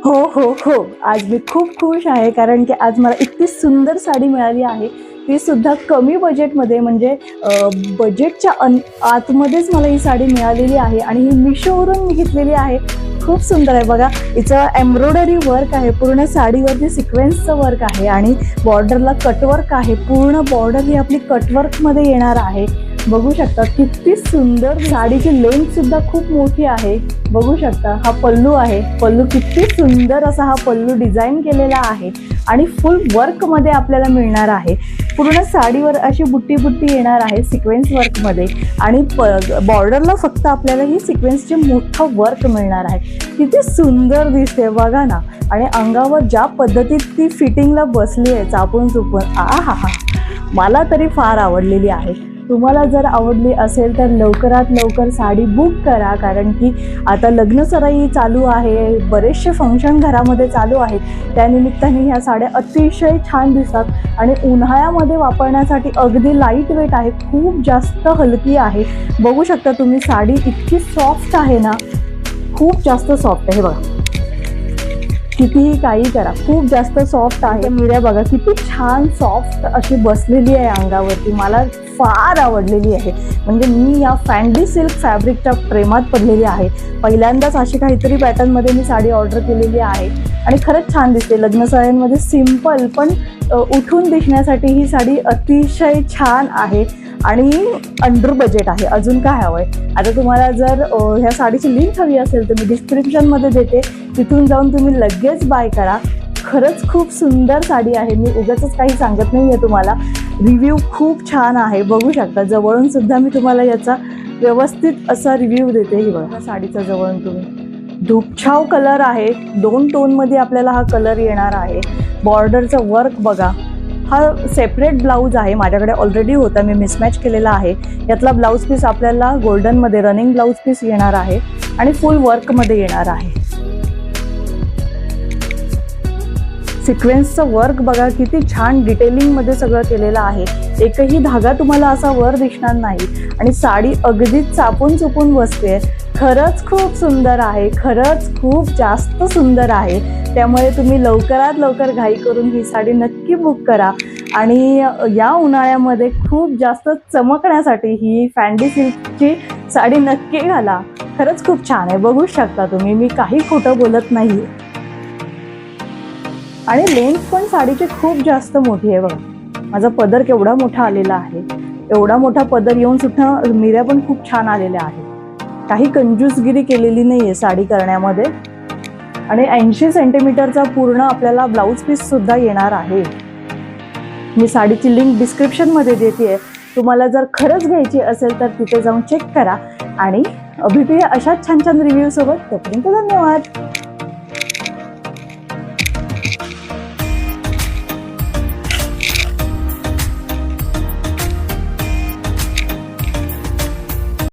हो हो हो, आज मी खूप खुश आहे कारण की आज मला इतकी सुंदर साडी मिळाली आहे, ती सुद्धा कमी बजेटमध्ये. म्हणजे बजेटच्या आतमध्येच मला ही साडी मिळालेली आहे आणि ही मिशोवरून मी घेतलेली आहे. खूप सुंदर आहे बघा, हिचं एम्ब्रॉयडरी वर्क आहे, पूर्ण साडीवरती सिक्वेन्सचं वर्क आहे आणि बॉर्डरला कटवर्क आहे. पूर्ण बॉर्डर ही आपली कटवर्कमध्ये येणार आहे. बघू शकता किती सुंदर, साडीची लेंथ सुद्धा खूप मोठी आहे. बघू शकता हा पल्लू आहे, पल्लू किती सुंदर असा हा पल्लू डिझाईन केलेला आहे आणि फुल वर्क मध्ये आपल्याला मिळणार आहे. पूर्ण साडीवर अशी बुट्टी बुट्टी येणार आहे सिक्वेन्स वर्क मध्ये आणि बॉर्डरला फक्त आपल्याला ही सिक्वेन्सचे मोठं वर्क मिळणार आहे. किती सुंदर दिसते बघा ना. आणि अंगावर ज्या पद्धतीत ती फिटिंगला बसली आहे चापून चुपून, हा मला तरी फार आवडलेली आहे. तुम्हाला जर आवडली असेल तर लवकरात लवकर साडी बुक करा, कारण की आता लग्नसराई चालू आहे, बरेचसे फंक्शन घरामध्ये चालू आहेत. त्यानिमित्ताने ह्या साड्या अतिशय छान दिसतात आणि उन्हाळ्यामध्ये वापरण्यासाठी अगदी लाईट वेट आहे, खूप जास्त हलकी आहे. बघू शकता तुम्ही, साडी इतकी सॉफ्ट आहे ना, खूप जास्त सॉफ्ट आहे. बघा कितीही काही करा, खूप जास्त सॉफ्ट आहे. मिऱ्या बघा किती छान सॉफ्ट अशी बसलेली आहे अंगावरती, मला फार आवडलेली आहे. म्हणजे मी या फॅन्डी सिल्क फॅब्रिकच्या प्रेमात पडलेली आहे. पहिल्यांदाच अशी काहीतरी पॅटर्नमध्ये मी साडी ऑर्डर केलेली आहे आणि खरंच छान दिसते. लग्नसराईंमध्ये सिम्पल पण उठून दिसण्यासाठी ही साडी अतिशय छान आहे आणि अंडर बजेट आहे. अजून काय हवं आहे? आता तुम्हाला जर ह्या साडीची लिंक हवी असेल तर मी डिस्क्रिप्शनमध्ये देते, तिथून जाऊन तुम्ही लगेच बाय करा. खरंच खूप सुंदर साडी आहे, मी उगाचच काही सांगत नाही आहे तुम्हाला. रिव्ह्यू खूप छान आहे, बघू शकता. जवळून सुद्धा मी तुम्हाला याचा व्यवस्थित असा रिव्ह्यू देते. ही बघा साडीचा जवळून तुम्ही, धूपछाव कलर आहे, 2 टोनमध्ये आपल्याला हा कलर येणार आहे. बॉर्डरचं वर्क बघा, हा सेपरेट ब्लाऊज आहे, माझ्याकडे ऑलरेडी होता, मी मिसमॅच केलेला आहे. यातला ब्लाऊज पीस आपल्याला गोल्डनमध्ये रनिंग ब्लाऊज पीस येणार आहे आणि फुल वर्कमध्ये येणार आहे. सिक्वेन्सचं वर्क बघा किती छान डिटेलिंगमध्ये सगळं केलेलं आहे. एकही धागा तुम्हाला असा वर दिसणार नाही आणि साडी अगदीच चापून चुपून बसते. खरंच खूप सुंदर आहे, खरंच खूप जास्त सुंदर आहे. त्यामुळे तुम्ही लवकरात लवकर घाई करून ही साडी नक्की बुक करा आणि या उन्हाळ्यामध्ये खूप जास्त चमकण्यासाठी ही फॅन्डी सिल्कची साडी नक्की घाला. खरंच खूप छान आहे, बघू शकता तुम्ही, मी काही खोटं बोलत नाही. आणि लेंथ पण साडीची खूप जास्त मोठी आहे. बघा माझा पदर केवढा मोठा आलेला आहे, एवढा मोठा पदर येऊन सुद्धा मिऱ्या पण खूप छान आलेल्या आहेत. काही कंजूसगिरी केलेली नाही आहे साडी करण्यामध्ये. आणि 80 सेंटीमीटरचा पूर्ण आपल्याला ब्लाऊज पीस सुद्धा येणार आहे. मी साडीची लिंक डिस्क्रिप्शनमध्ये देते, तुम्हाला जर खरंच घ्यायची असेल तर तिथे जाऊन चेक करा आणि भेटूया अशाच छान छान रिव्ह्यू सोबत. तोपर्यंत धन्यवाद.